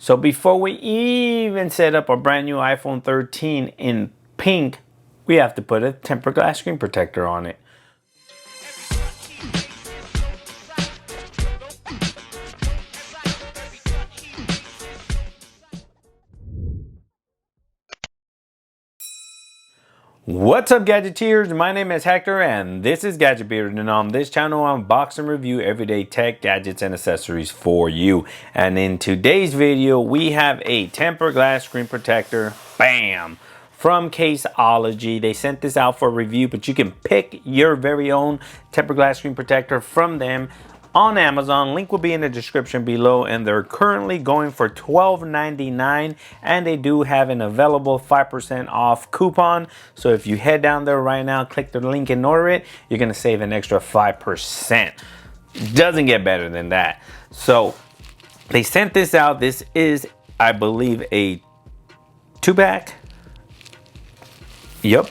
So before we even set up a brand new iPhone 13 in pink, we have to put a tempered glass screen protector on it. What's up, Gadgeteers? My name is Hector and this is Gadget Beard, and on this channel I unbox and review everyday tech, gadgets, and accessories for you. And in today's video we have a tempered glass screen protector, bam, from Caseology. They sent this out for review, but you can pick your very own tempered glass screen protector from them on Amazon. Link will be in the description below, and they're currently going for $12.99, and they do have an available 5% off coupon. So if you head down there right now, click the link and order it, you're gonna save an extra 5%. Doesn't get better than that. So they sent this out. This is, I believe, a 2-pack. Yep,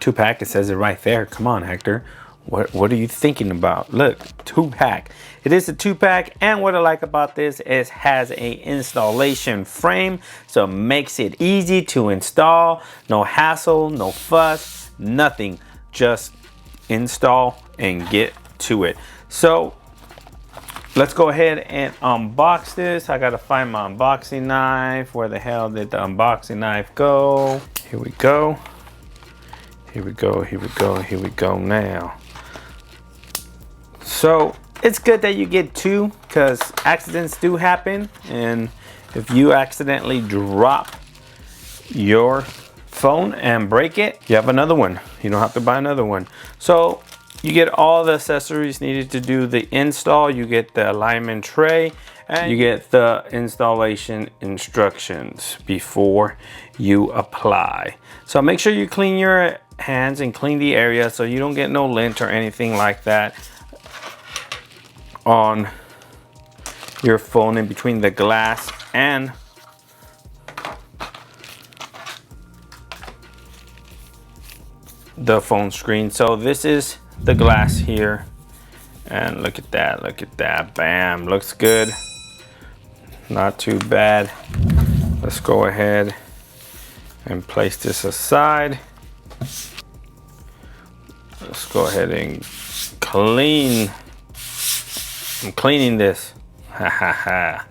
2-pack. It says it right there. Come on, Hector. What are you thinking about? Look, 2-pack. It is a 2-pack, and what I like about this is it has a installation frame, so it makes it easy to install. No hassle, no fuss, nothing. Just install and get to it. So let's go ahead and unbox this. I gotta find my unboxing knife. Where the hell did the unboxing knife go? Here we go. Here we go, here we go, here we go now. So it's good that you get two, because accidents do happen, and if you accidentally drop your phone and break it, you have another one. You don't have to buy another one. So you get all the accessories needed to do the install. You get the alignment tray, and you get the installation instructions before you apply. So make sure you clean your hands and clean the area so you don't get no lint or anything like that on your phone in between the glass and the phone screen. So this is the glass here, and look at that, bam, looks good, not too bad. Let's go ahead and place this aside. Let's go ahead and clean. I'm cleaning this. Ha ha ha.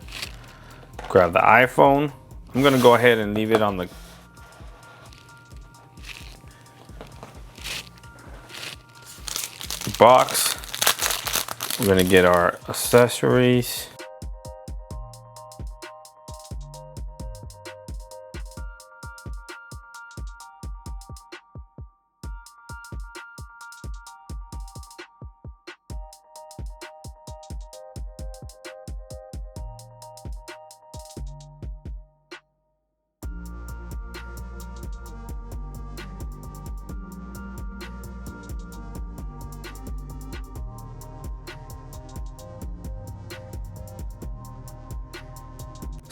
Grab the iPhone. I'm gonna go ahead and leave it on the box. We're gonna get our accessories.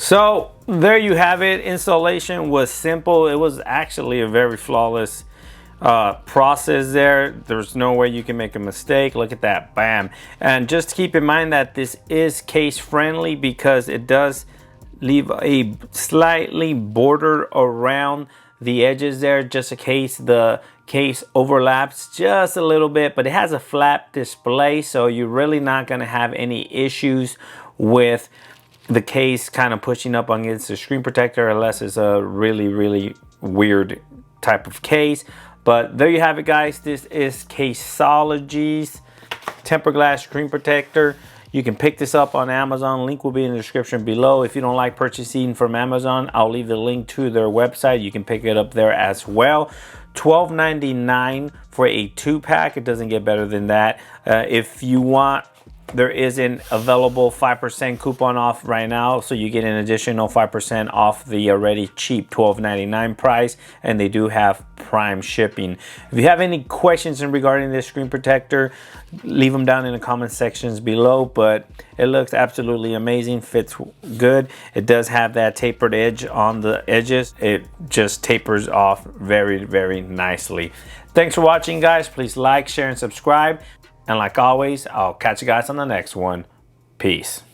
So there you have it. Installation was simple. It was actually a very flawless process there. There's no way you can make a mistake. Look at that, bam. And just keep in mind that this is case friendly, because it does leave a slightly border around the edges there, just in case the case overlaps just a little bit. But it has a flat display, so you're really not going to have any issues with the case kind of pushing up against the screen protector, unless it's a really weird type of case. But there you have it, guys. This is Caseology's tempered glass screen protector. You can pick this up on Amazon. Link will be in the description below. If you don't like purchasing from Amazon, I'll leave the link to their website. You can pick it up there as well. $12.99 for a 2-pack. It doesn't get better than that. If you want, there is an available 5% coupon off right now, so you get an additional 5% off the already cheap $12.99 price, and they do have Prime shipping. If you have any questions in regarding this screen protector, leave them down in the comment sections below. But it looks absolutely amazing, fits good. It does have that tapered edge on the edges. It just tapers off very nicely. Thanks for watching, guys. Please like, share, and subscribe. And like always, I'll catch you guys on the next one. Peace.